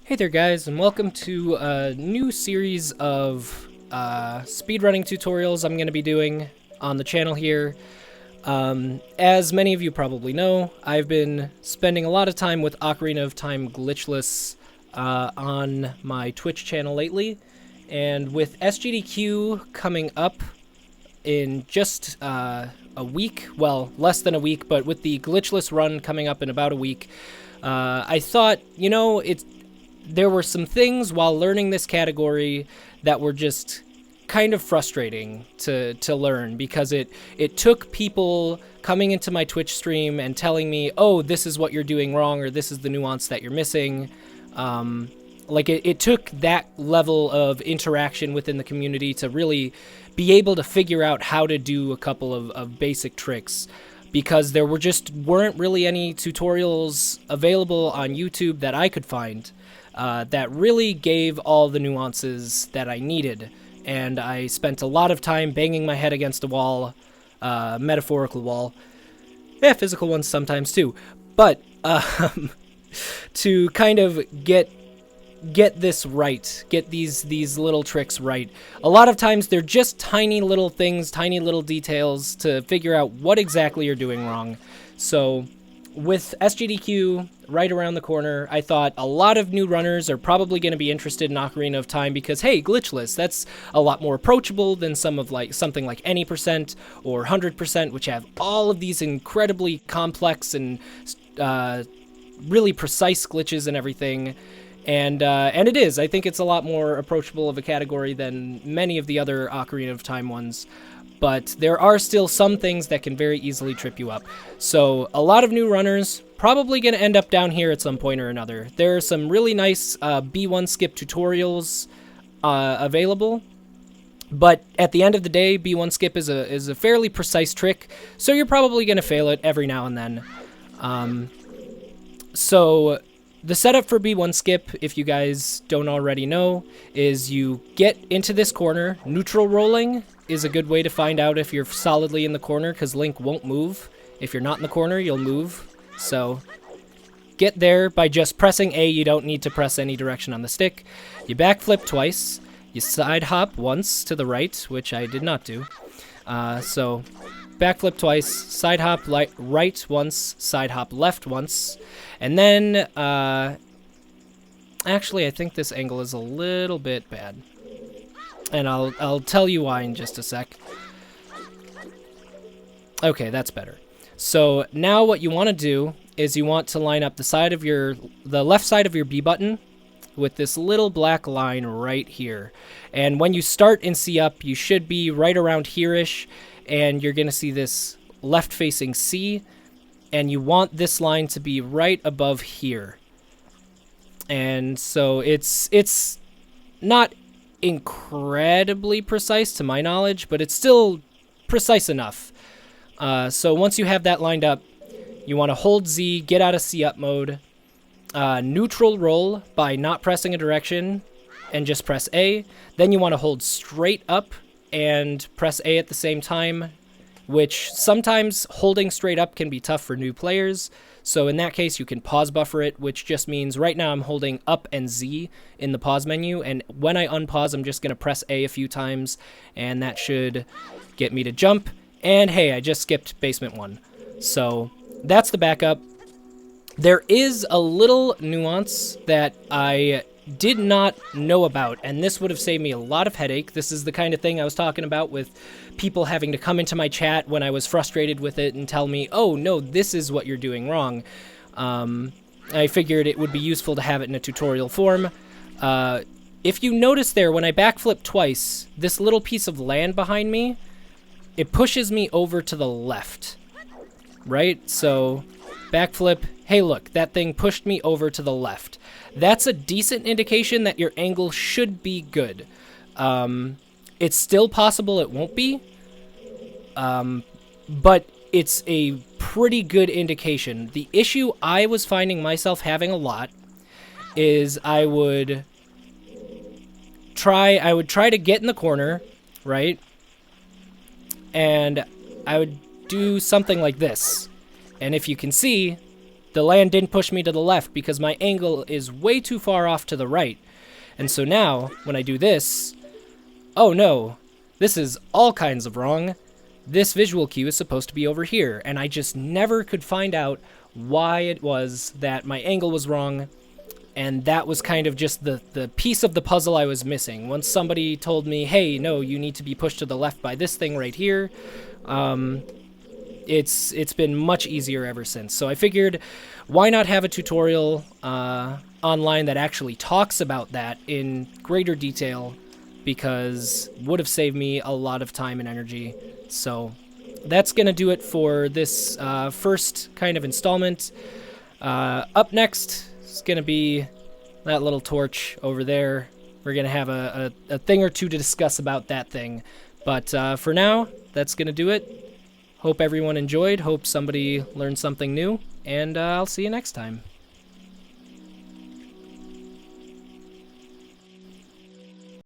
Hey there guys, and welcome to a new series of speedrunning tutorials I'm going to be doing on the channel here. As many of you probably know, I've been spending a lot of time with Ocarina of Time Glitchless on my Twitch channel lately, and with SGDQ coming up in just a week, well, less than a week, but with the Glitchless run coming up in about a week, I thought, you know, there were some things while learning this category that were just kind of frustrating to learn, because it took people coming into my Twitch stream and telling me, oh, this is what you're doing wrong, or this is the nuance that you're missing. It took that level of interaction within the community to really be able to figure out how to do a couple of basic tricks, because there weren't really any tutorials available on YouTube that I could find that really gave all the nuances that I needed. And I spent a lot of time banging my head against a wall, metaphorical wall, physical ones sometimes too, but to kind of get this right, get these little tricks right. A lot of times they're just tiny little things, tiny little details to figure out what exactly you're doing wrong. So with SGDQ right around the corner, I thought a lot of new runners are probably going to be interested in Ocarina of Time because, hey, Glitchless, that's a lot more approachable than something like any percent or 100%, which have all of these incredibly complex and really precise glitches and everything. And it is. I think it's a lot more approachable of a category than many of the other Ocarina of Time ones. But there are still some things that can very easily trip you up. So a lot of new runners probably going to end up down here at some point or another. There are some really nice B1 skip tutorials available. But at the end of the day, B1 skip is a fairly precise trick, so you're probably going to fail it every now and then. So the setup for B1 skip, if you guys don't already know, is you get into this corner. Neutral rolling is a good way to find out if you're solidly in the corner, because Link won't move. If you're not in the corner, you'll move. So get there by just pressing A. You don't need to press any direction on the stick. You backflip twice. You side hop once to the right, which I did not do. So backflip twice, side hop right once, side hop left once. And then, actually, I think this angle is a little bit bad. And I'll tell you why in just a sec. Okay, that's better. So now what you want to do is you want to line up the left side of your B button with this little black line right here. And when you start in C up, you should be right around here-ish, and you're going to see this left-facing C, and you want this line to be right above here. And so it's not incredibly precise to my knowledge, but it's still precise enough. So once you have that lined up, you want to hold Z, get out of C up mode, neutral roll by not pressing a direction, and just press A. Then you want to hold straight up and press A at the same time, which sometimes holding straight up can be tough for new players. So in that case, you can pause buffer it, which just means right now I'm holding up and Z in the pause menu, and when I unpause, I'm just going to press A a few times, and that should get me to jump. And hey, I just skipped basement 1. So that's the backup. There is a little nuance that I did not know about, and this would have saved me a lot of headache. This is the kind of thing I was talking about with people having to come into my chat when I was frustrated with it and tell me, oh no, this is what you're doing wrong. I figured it would be useful to have it in a tutorial form. If you notice there, when I backflip twice, this little piece of land behind me, it pushes me over to the left, right? So backflip, hey look, that thing pushed me over to the left. That's a decent indication that your angle should be good. It's still possible it won't be, but it's a pretty good indication. The issue I was finding myself having a lot is I would try to get in the corner, right? And I would do something like this. And if you can see, the land didn't push me to the left because my angle is way too far off to the right. And so now, when I do this, oh no, this is all kinds of wrong. This visual cue is supposed to be over here, and I just never could find out why it was that my angle was wrong, and that was kind of just the piece of the puzzle I was missing. Once somebody told me, hey, no, you need to be pushed to the left by this thing right here, it's been much easier ever since. So I figured, why not have a tutorial online that actually talks about that in greater detail, because would have saved me a lot of time and energy. So that's going to do it for this first kind of installment. Up next is going to be that little torch over there. We're going to have a thing or two to discuss about that thing. But for now, that's going to do it. Hope everyone enjoyed. Hope somebody learned something new. And I'll see you next time.